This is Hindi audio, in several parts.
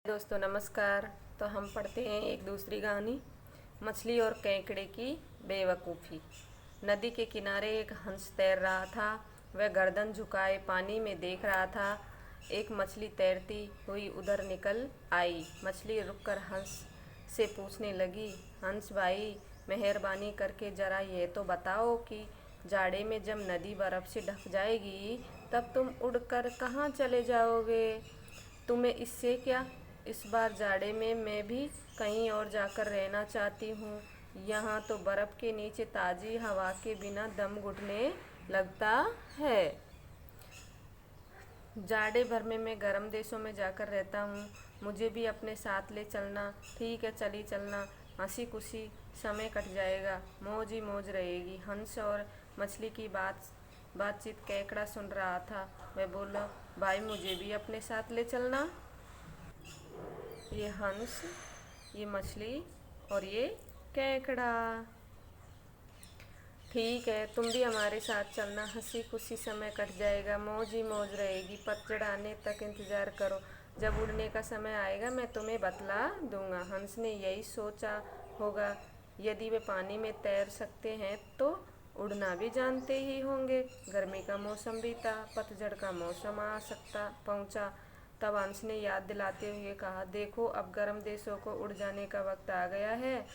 दोस्तों नमस्कार। तो हम पढ़ते हैं एक दूसरी कहानी, मछली और केकड़े की बेवकूफ़ी। नदी के किनारे एक हंस तैर रहा था। वह गर्दन झुकाए पानी में देख रहा था। एक मछली तैरती हुई उधर निकल आई। मछली रुककर हंस से पूछने लगी, हंस भाई, मेहरबानी करके ज़रा ये तो बताओ कि जाड़े में जब नदी बर्फ़ से ढक जाएगी तब तुम उड़कर कहाँ चले जाओगे? तुम्हें इससे क्या? इस बार जाड़े में मैं भी कहीं और जाकर रहना चाहती हूँ। यहाँ तो बर्फ़ के नीचे ताज़ी हवा के बिना दम घुटने लगता है। जाड़े भर में मैं गर्म देशों में जाकर रहता हूँ। मुझे भी अपने साथ ले चलना। ठीक है, चली चलना। हंसी खुशी समय कट जाएगा, मौज ही मौज रहेगी। हंस और मछली की बातचीत केकड़ा सुन रहा था। वह बोला, भाई मुझे भी अपने साथ ले चलना। ये हंस, ये मछली और ये केकड़ा। ठीक है, तुम भी हमारे साथ चलना। हंसी खुशी समय कट जाएगा, मौज ही मौज रहेगी। पतझड़ आने तक इंतज़ार करो। जब उड़ने का समय आएगा मैं तुम्हें बतला दूंगा। हंस ने यही सोचा होगा, यदि वे पानी में तैर सकते हैं तो उड़ना भी जानते ही होंगे। गर्मी का मौसम भी था, पतझड़ का मौसम आ सकता पहुंचा। तब हंस ने याद दिलाते हुए कहा, देखो अब गर्म देशों को उड़ जाने का वक्त आ गया है।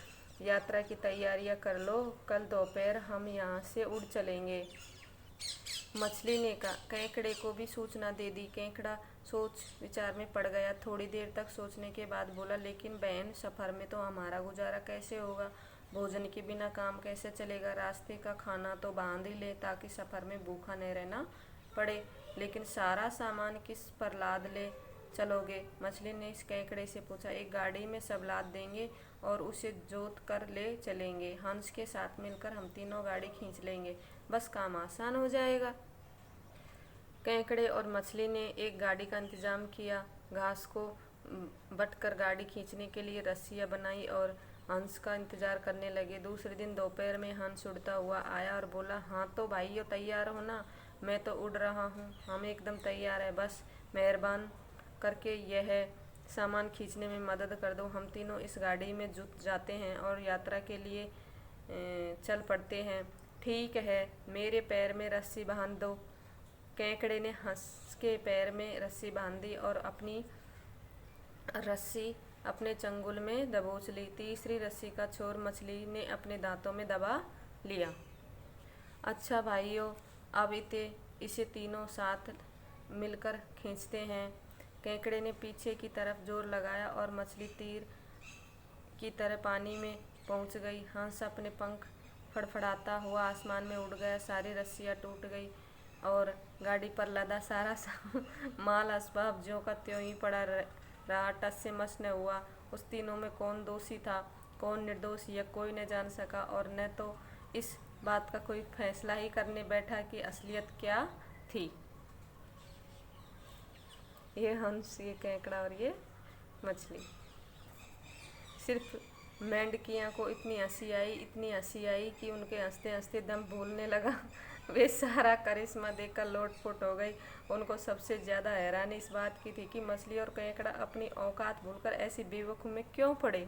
यात्रा की तैयारियां कर लो, कल दोपहर हम यहाँ से उड़ चलेंगे। मछली ने केकड़े को भी सूचना दे दी। केकड़ा सोच विचार में पड़ गया। थोड़ी देर तक सोचने के बाद बोला, लेकिन बहन, सफ़र में तो हमारा गुजारा कैसे होगा? भोजन के बिना काम कैसे चलेगा? रास्ते का खाना तो बांध ही ले ताकि सफ़र में भूखा न रहना पड़े, लेकिन सारा सामान किस पर लाद ले चलोगे? मछली ने इस केकड़े से पूछा। एक गाड़ी में सब लाद देंगे और उसे जोत कर ले चलेंगे। हंस के साथ मिलकर हम तीनों गाड़ी खींच लेंगे, बस काम आसान हो जाएगा। केकड़े और मछली ने एक गाड़ी का इंतजाम किया। घास को बटकर गाड़ी खींचने के लिए रस्सियाँ बनाई और हंस का इंतजार करने लगे। दूसरे दिन दोपहर में हंस उड़ता हुआ आया और बोला, हाँ तो भाइयों, तैयार हो ना? मैं तो उड़ रहा हूँ, हम एकदम तैयार है। बस मेहरबान करके यह सामान खींचने में मदद कर दो। हम तीनों इस गाड़ी में जुट जाते हैं और यात्रा के लिए चल पड़ते हैं। ठीक है, मेरे पैर में रस्सी बांध दो। केकड़े ने हंस के पैर में रस्सी बांध दी और अपनी रस्सी अपने चंगुल में दबोच ली। तीसरी रस्सी का छोर मछली ने अपने दांतों में दबा लिया। अच्छा भाइयों, अब इसे तीनों साथ मिलकर खींचते हैं। केकड़े ने पीछे की तरफ जोर लगाया और मछली तीर की तरह पानी में पहुंच गई। हंस अपने पंख फड़फड़ाता हुआ आसमान में उड़ गया। सारी रस्सियाँ टूट गई और गाड़ी पर लदा सारा माल असबाब ज्यों का त्यों ही पड़ा रहा। टस से मस न हुआ। उस तीनों में कौन दोषी था, कौन निर्दोष, यह कोई न जान सका और न तो इस बात का कोई फैसला ही करने बैठा कि असलियत क्या थी। ये हंस, ये केकड़ा और ये मछली। सिर्फ मेंढकियाँ को इतनी हंसी आई कि उनके हंसते हंसते दम भूलने लगा। वे सारा करिश्मा देखकर लोटपोट हो गई। उनको सबसे ज़्यादा हैरानी इस बात की थी कि मछली और केकड़ा अपनी औकात भूलकर ऐसी बेवकूफ़ी में क्यों पड़े।